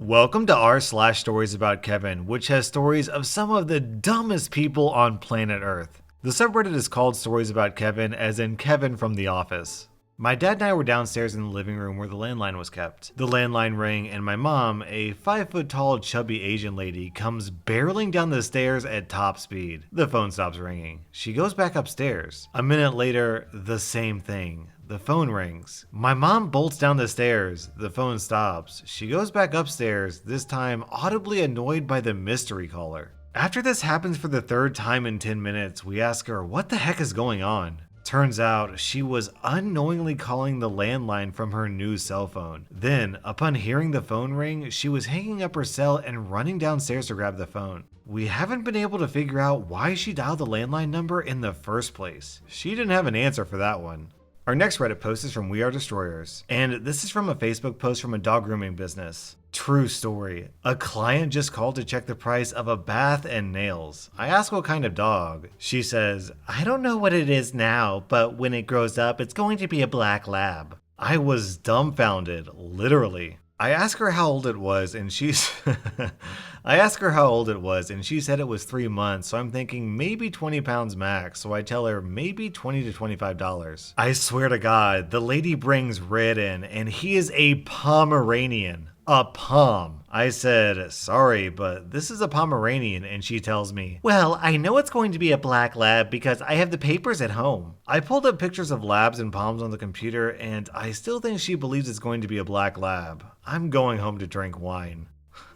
Welcome to r/slash Stories About Kevin, which has stories of some of the dumbest people on planet Earth. The subreddit is called Stories About Kevin, as in Kevin from The Office. My dad and I were downstairs in the living room where the landline was kept. The landline rang, and my mom, a 5-foot-tall, chubby Asian lady, comes barreling down the stairs at top speed. The phone stops ringing. She goes back upstairs. A minute later, the same thing. The phone rings. My mom bolts down the stairs. The phone stops. She goes back upstairs, this time audibly annoyed by the mystery caller. After this happens for the third time in 10 minutes, we ask her what the heck is going on. Turns out she was unknowingly calling the landline from her new cell phone. Then, upon hearing the phone ring, she was hanging up her cell and running downstairs to grab the phone. We haven't been able to figure out why she dialed the landline number in the first place. She didn't have an answer for that one. Our next Reddit post is from We Are Destroyers, and this is from a Facebook post from a dog grooming business. True story. A client just called to check the price of a bath and nails. I asked what kind of dog. She says, "I don't know what it is now, but when it grows up, it's going to be a black lab." I was dumbfounded, literally. I asked her how old it was, and she said it was 3 months, so I'm thinking maybe 20 pounds max, so I tell her maybe $20 to $25. I swear to God, the lady brings Red in, and he is a Pomeranian. A Pom. I said, "Sorry, but this is a Pomeranian," and she tells me, "Well, I know it's going to be a black lab because I have the papers at home." I pulled up pictures of labs and Poms on the computer, and I still think she believes it's going to be a black lab. I'm going home to drink wine.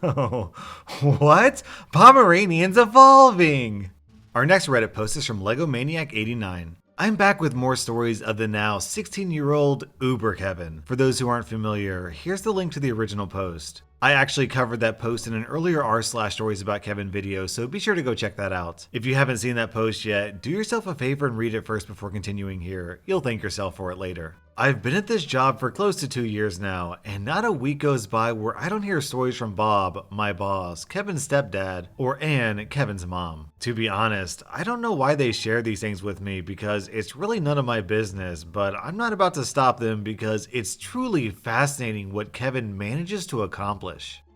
Oh, what? Pomeranians evolving! Our next Reddit post is from Legomaniac89. I'm back with more stories of the now 16-year-old Uber Kevin. For those who aren't familiar, here's the link to the original post. I actually covered that post in an earlier r/slash Stories About Kevin video, so be sure to go check that out. If you haven't seen that post yet, do yourself a favor and read it first before continuing here. You'll thank yourself for it later. I've been at this job for close to 2 years now, and not a week goes by where I don't hear stories from Bob, my boss, Kevin's stepdad, or Anne, Kevin's mom. To be honest, I don't know why they share these things with me because it's really none of my business, but I'm not about to stop them because it's truly fascinating what Kevin manages to accomplish.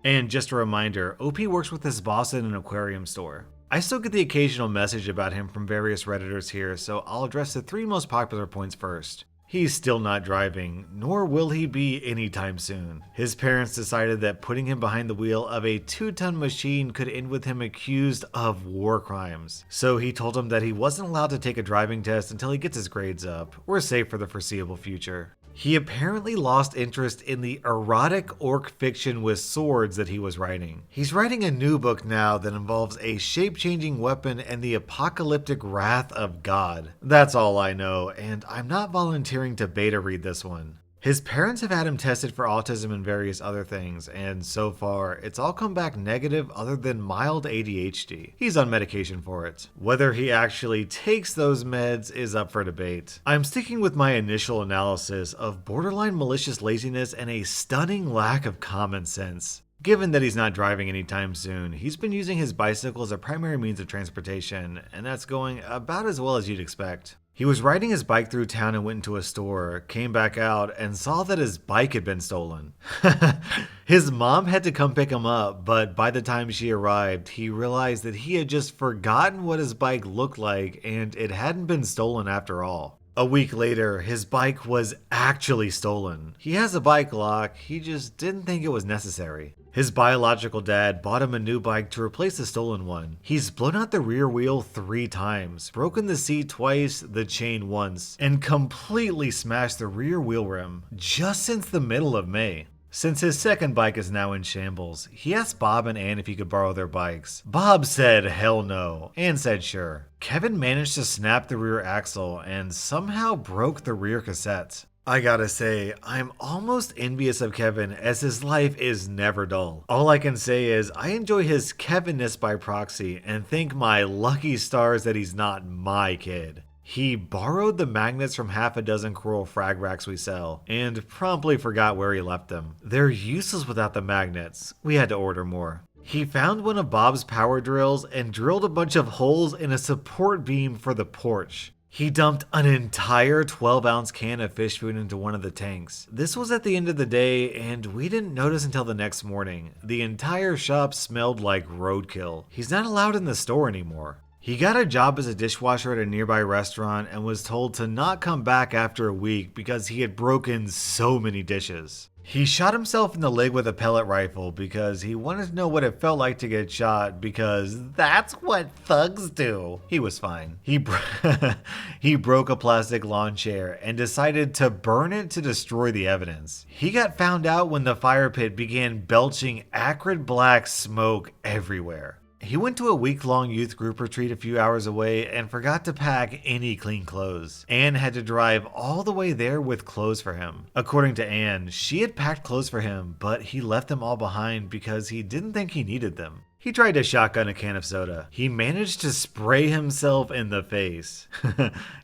And just a reminder, OP works with his boss in an aquarium store. I still get the occasional message about him from various Redditors here, so I'll address the 3 most popular points first. He's still not driving, nor will he be anytime soon. His parents decided that putting him behind the wheel of a 2-ton machine could end with him accused of war crimes. So he told him that he wasn't allowed to take a driving test until he gets his grades up. We're safe for the foreseeable future. He apparently lost interest in the erotic orc fiction with swords that he was writing. He's writing a new book now that involves a shape-changing weapon and the apocalyptic wrath of God. That's all I know, and I'm not volunteering to beta read this one. His parents have had him tested for autism and various other things, and so far, it's all come back negative other than mild ADHD. He's on medication for it. Whether he actually takes those meds is up for debate. I'm sticking with my initial analysis of borderline malicious laziness and a stunning lack of common sense. Given that he's not driving anytime soon, he's been using his bicycle as a primary means of transportation, and that's going about as well as you'd expect. He was riding his bike through town and went into a store, came back out, and saw that his bike had been stolen. His mom had to come pick him up, but by the time she arrived, he realized that he had just forgotten what his bike looked like and it hadn't been stolen after all. A week later, his bike was actually stolen. He has a bike lock, he just didn't think it was necessary. His biological dad bought him a new bike to replace the stolen one. He's blown out the rear wheel 3 times, broken the seat twice, the chain once, and completely smashed the rear wheel rim just since the middle of May. Since his second bike is now in shambles, he asked Bob and Ann if he could borrow their bikes. Bob said hell no. Ann said sure. Kevin managed to snap the rear axle and somehow broke the rear cassette. I gotta say, I'm almost envious of Kevin as his life is never dull. All I can say is I enjoy his Kevinness by proxy and thank my lucky stars that he's not my kid. He borrowed the magnets from half a dozen coral frag racks we sell, and promptly forgot where he left them. They're useless without the magnets. We had to order more. He found one of Bob's power drills and drilled a bunch of holes in a support beam for the porch. He dumped an entire 12-ounce can of fish food into one of the tanks. This was at the end of the day, and we didn't notice until the next morning. The entire shop smelled like roadkill. He's not allowed in the store anymore. He got a job as a dishwasher at a nearby restaurant and was told to not come back after a week because he had broken so many dishes. He shot himself in the leg with a pellet rifle because he wanted to know what it felt like to get shot because that's what thugs do. He was fine. He broke a plastic lawn chair and decided to burn it to destroy the evidence. He got found out when the fire pit began belching acrid black smoke everywhere. He went to a week-long youth group retreat a few hours away and forgot to pack any clean clothes. Anne had to drive all the way there with clothes for him. According to Anne, she had packed clothes for him, but he left them all behind because he didn't think he needed them. He tried to shotgun a can of soda. He managed to spray himself in the face.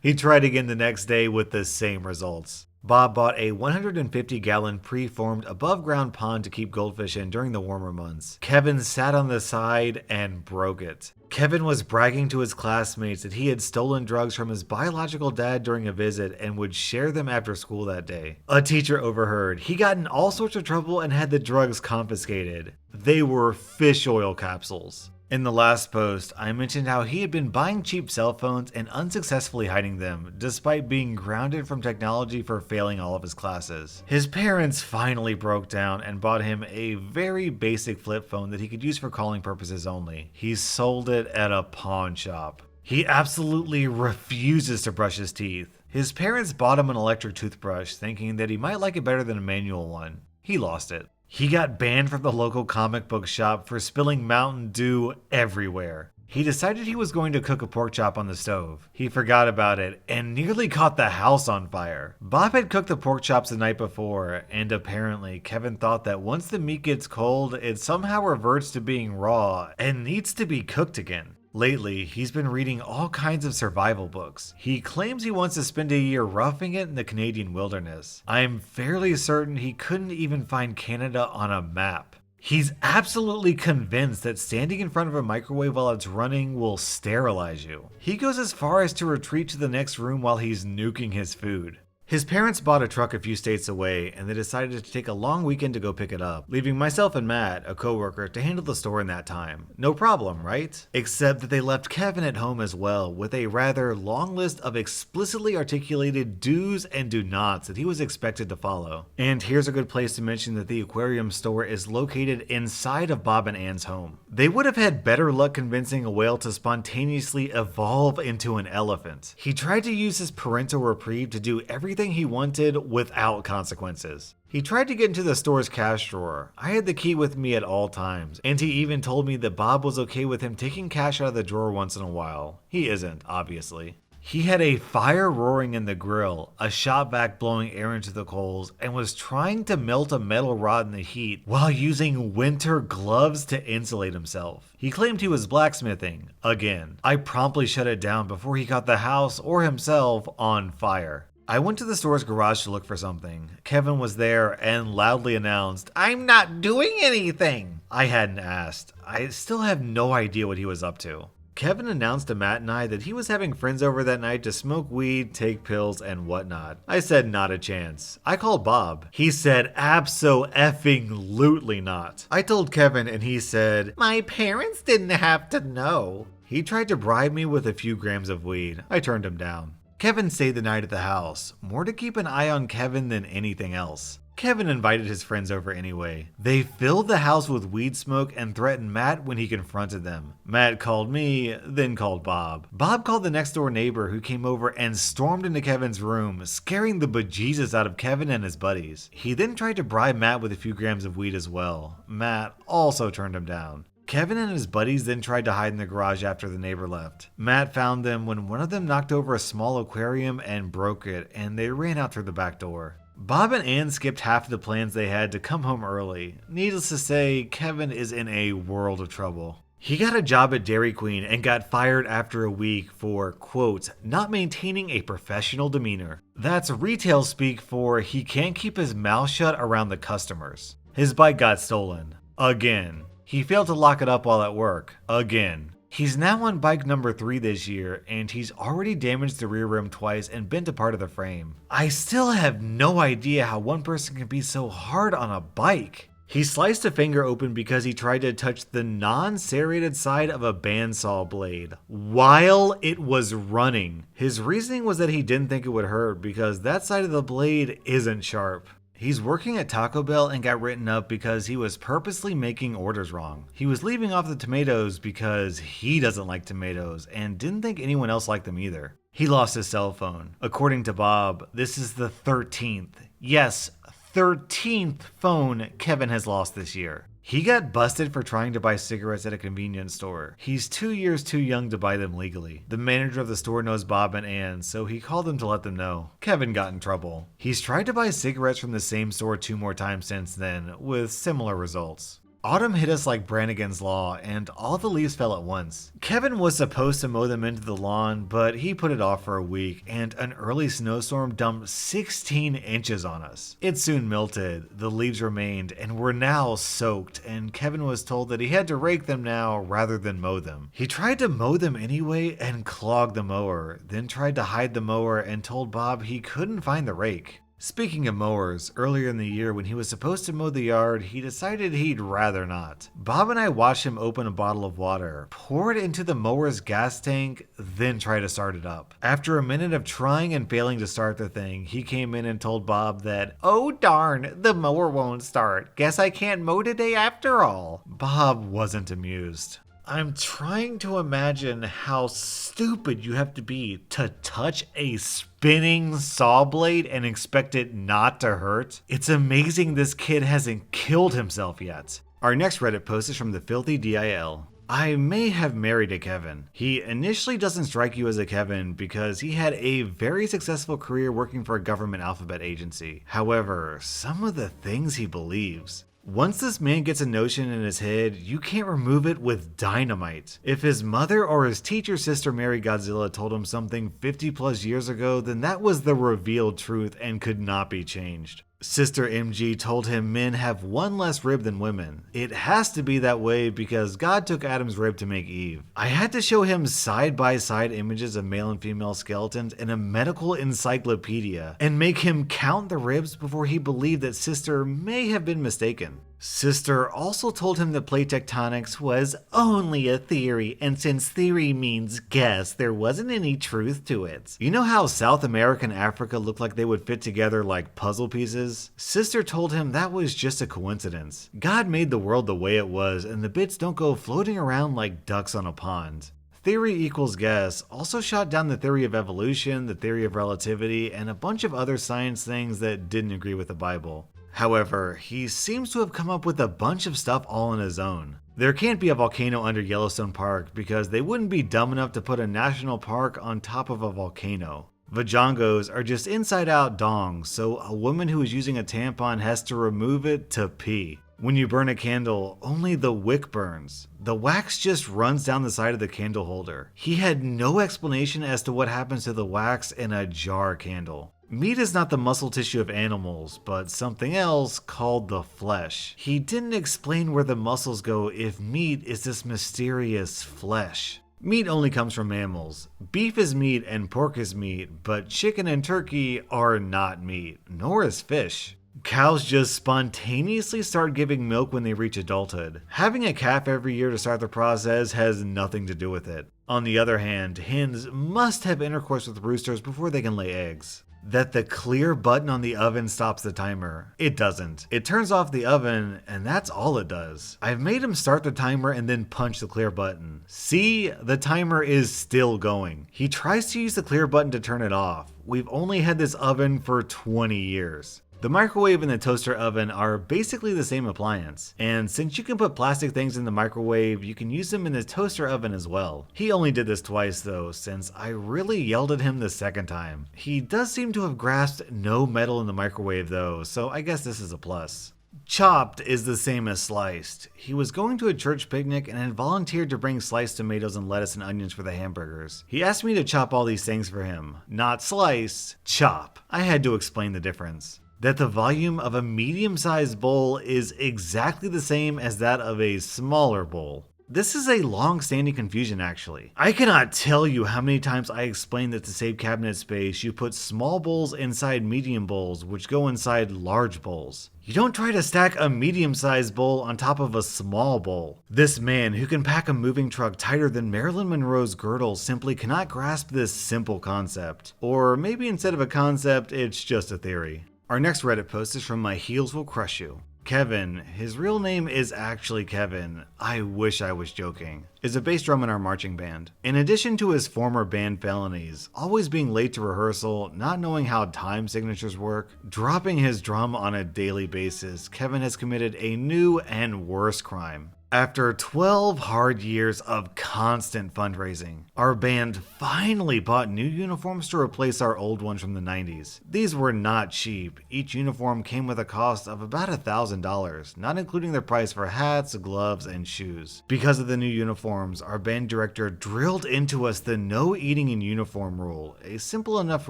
He tried again the next day with the same results. Bob bought a 150-gallon pre-formed above-ground pond to keep goldfish in during the warmer months. Kevin sat on the side and broke it. Kevin was bragging to his classmates that he had stolen drugs from his biological dad during a visit and would share them after school that day. A teacher overheard. He got in all sorts of trouble and had the drugs confiscated. They were fish oil capsules. In the last post, I mentioned how he had been buying cheap cell phones and unsuccessfully hiding them, despite being grounded from technology for failing all of his classes. His parents finally broke down and bought him a very basic flip phone that he could use for calling purposes only. He sold it at a pawn shop. He absolutely refuses to brush his teeth. His parents bought him an electric toothbrush, thinking that he might like it better than a manual one. He lost it. He got banned from the local comic book shop for spilling Mountain Dew everywhere. He decided he was going to cook a pork chop on the stove. He forgot about it and nearly caught the house on fire. Bob had cooked the pork chops the night before, and apparently Kevin thought that once the meat gets cold, it somehow reverts to being raw and needs to be cooked again. Lately, he's been reading all kinds of survival books. He claims he wants to spend a year roughing it in the Canadian wilderness. I'm fairly certain he couldn't even find Canada on a map. He's absolutely convinced that standing in front of a microwave while it's running will sterilize you. He goes as far as to retreat to the next room while he's nuking his food. His parents bought a truck a few states away, and they decided to take a long weekend to go pick it up, leaving myself and Matt, a coworker, to handle the store in that time. No problem, right? Except that they left Kevin at home as well, with a rather long list of explicitly articulated do's and do nots that he was expected to follow. And here's a good place to mention that the aquarium store is located inside of Bob and Anne's home. They would have had better luck convincing a whale to spontaneously evolve into an elephant. He tried to use his parental reprieve to do everything he wanted without consequences. He tried to get into the store's cash drawer. I had the key with me at all times, and he even told me that Bob was okay with him taking cash out of the drawer once in a while. He isn't, obviously. He had a fire roaring in the grill, a shop vac blowing air into the coals, and was trying to melt a metal rod in the heat while using winter gloves to insulate himself. He claimed he was blacksmithing. Again, I promptly shut it down before he got the house or himself on fire. I went to the store's garage to look for something. Kevin was there and loudly announced, "I'm not doing anything!" I hadn't asked. I still have no idea what he was up to. Kevin announced to Matt and I that he was having friends over that night to smoke weed, take pills, and whatnot. I said not a chance. I called Bob. He said abso-effing-lutely not. I told Kevin and he said, "My parents didn't have to know." He tried to bribe me with a few grams of weed. I turned him down. Kevin stayed the night at the house, more to keep an eye on Kevin than anything else. Kevin invited his friends over anyway. They filled the house with weed smoke and threatened Matt when he confronted them. Matt called me, then called Bob. Bob called the next door neighbor who came over and stormed into Kevin's room, scaring the bejesus out of Kevin and his buddies. He then tried to bribe Matt with a few grams of weed as well. Matt also turned him down. Kevin and his buddies then tried to hide in the garage after the neighbor left. Matt found them when one of them knocked over a small aquarium and broke it, and they ran out through the back door. Bob and Ann skipped half of the plans they had to come home early. Needless to say, Kevin is in a world of trouble. He got a job at Dairy Queen and got fired after a week for, quote, not maintaining a professional demeanor. That's retail speak for he can't keep his mouth shut around the customers. His bike got stolen. Again. He failed to lock it up while at work. Again. He's now on bike number 3 this year, and he's already damaged the rear rim twice and bent a part of the frame. I still have no idea how one person can be so hard on a bike. He sliced a finger open because he tried to touch the non-serrated side of a bandsaw blade while it was running. His reasoning was that he didn't think it would hurt because that side of the blade isn't sharp. He's working at Taco Bell and got written up because he was purposely making orders wrong. He was leaving off the tomatoes because he doesn't like tomatoes and didn't think anyone else liked them either. He lost his cell phone. According to Bob, this is the 13th. Yes, 13th phone Kevin has lost this year. He got busted for trying to buy cigarettes at a convenience store. He's 2 years too young to buy them legally. The manager of the store knows Bob and Ann, so he called them to let them know. Kevin got in trouble. He's tried to buy cigarettes from the same store 2 more times since then, with similar results. Autumn hit us like Brannigan's Law, and all the leaves fell at once. Kevin was supposed to mow them into the lawn, but he put it off for a week, and an early snowstorm dumped 16 inches on us. It soon melted, the leaves remained, and were now soaked, and Kevin was told that he had to rake them now rather than mow them. He tried to mow them anyway and clogged the mower, then tried to hide the mower and told Bob he couldn't find the rake. Speaking of mowers, earlier in the year when he was supposed to mow the yard, he decided he'd rather not. Bob and I watched him open a bottle of water, pour it into the mower's gas tank, then try to start it up. After a minute of trying and failing to start the thing, he came in and told Bob that, "Oh darn, the mower won't start. Guess I can't mow today after all." Bob wasn't amused. I'm trying to imagine how stupid you have to be to touch a spinning saw blade and expect it not to hurt. It's amazing this kid hasn't killed himself yet. Our next Reddit post is from the Filthy DIL. I may have married a Kevin. He initially doesn't strike you as a Kevin because he had a very successful career working for a government alphabet agency. However, some of the things he believes. Once this man gets a notion in his head, you can't remove it with dynamite. If his mother or his teacher sister Mary Godzilla told him something 50 plus years ago, then that was the revealed truth and could not be changed. Sister MG told him men have one less rib than women. It has to be that way because God took Adam's rib to make Eve. I had to show him side-by-side images of male and female skeletons in a medical encyclopedia and make him count the ribs before he believed that Sister may have been mistaken. Sister also told him that plate tectonics was only a theory, and since theory means guess, there wasn't any truth to it. You know how South America and Africa look like they would fit together like puzzle pieces? Sister told him that was just a coincidence. God made the world the way it was, and the bits don't go floating around like ducks on a pond. Theory equals guess also shot down the theory of evolution, the theory of relativity, and a bunch of other science things that didn't agree with the Bible. However, he seems to have come up with a bunch of stuff all on his own. There can't be a volcano under Yellowstone Park because they wouldn't be dumb enough to put a national park on top of a volcano. Vajongos are just inside-out dongs, so a woman who is using a tampon has to remove it to pee. When you burn a candle, only the wick burns. The wax just runs down the side of the candle holder. He had no explanation as to what happens to the wax in a jar candle. Meat is not the muscle tissue of animals, but something else called the flesh. He didn't explain where the muscles go if meat is this mysterious flesh. Meat only comes from mammals. Beef is meat and pork is meat, but chicken and turkey are not meat, nor is fish. Cows just spontaneously start giving milk when they reach adulthood. Having a calf every year to start the process has nothing to do with it. On the other hand, hens must have intercourse with roosters before they can lay eggs. That the clear button on the oven stops the timer. It doesn't. It turns off the oven, and that's all it does. I've made him start the timer and then punch the clear button. See, the timer is still going. He tries to use the clear button to turn it off. We've only had this oven for 20 years. The microwave and the toaster oven are basically the same appliance, and since you can put plastic things in the microwave, you can use them in the toaster oven as well. He only did this twice though, since I really yelled at him the second time. He does seem to have grasped no metal in the microwave though, so I guess this is a plus. Chopped is the same as sliced. He was going to a church picnic and had volunteered to bring sliced tomatoes and lettuce and onions for the hamburgers. He asked me to chop all these things for him. Not slice, chop. I had to explain the difference. That the volume of a medium-sized bowl is exactly the same as that of a smaller bowl. This is a long-standing confusion actually. I cannot tell you how many times I explained that to save cabinet space, you put small bowls inside medium bowls, which go inside large bowls. You don't try to stack a medium-sized bowl on top of a small bowl. This man, who can pack a moving truck tighter than Marilyn Monroe's girdle, simply cannot grasp this simple concept. Or maybe instead of a concept, it's just a theory. Our next Reddit post is from My Heels Will Crush You. Kevin, his real name is actually Kevin, I wish I was joking, is a bass drum in our marching band. In addition to his former band felonies, always being late to rehearsal, not knowing how time signatures work, dropping his drum on a daily basis, Kevin has committed a new and worse crime. After 12 hard years of constant fundraising, our band finally bought new uniforms to replace our old ones from the 90s. These were not cheap. Each uniform came with a cost of about $1,000, not including the price for hats, gloves, and shoes. Because of the new uniforms, our band director drilled into us the no eating in uniform rule, a simple enough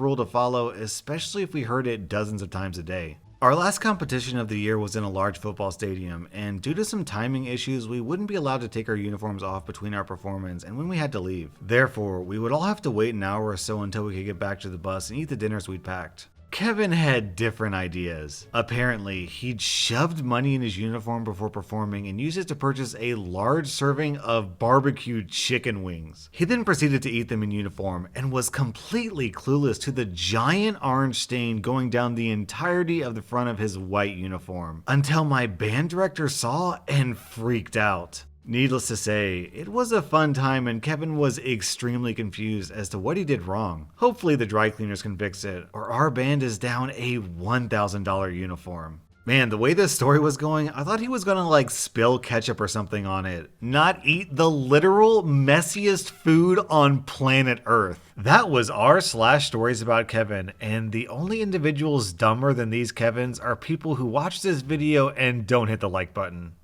rule to follow, especially if we heard it dozens of times a day. Our last competition of the year was in a large football stadium, and due to some timing issues, we wouldn't be allowed to take our uniforms off between our performance and when we had to leave. Therefore, we would all have to wait an hour or so until we could get back to the bus and eat the dinners we'd packed. Kevin had different ideas. Apparently, he'd shoved money in his uniform before performing and used it to purchase a large serving of barbecued chicken wings. He then proceeded to eat them in uniform and was completely clueless to the giant orange stain going down the entirety of the front of his white uniform, until my band director saw and freaked out. Needless to say, it was a fun time and Kevin was extremely confused as to what he did wrong. Hopefully the dry cleaners can fix it, or our band is down a $1,000 uniform. Man, the way this story was going, I thought he was gonna spill ketchup or something on it, not eat the literal messiest food on planet Earth. That was r/Storiesaboutkevin, and the only individuals dumber than these Kevins are people who watch this video and don't hit the like button.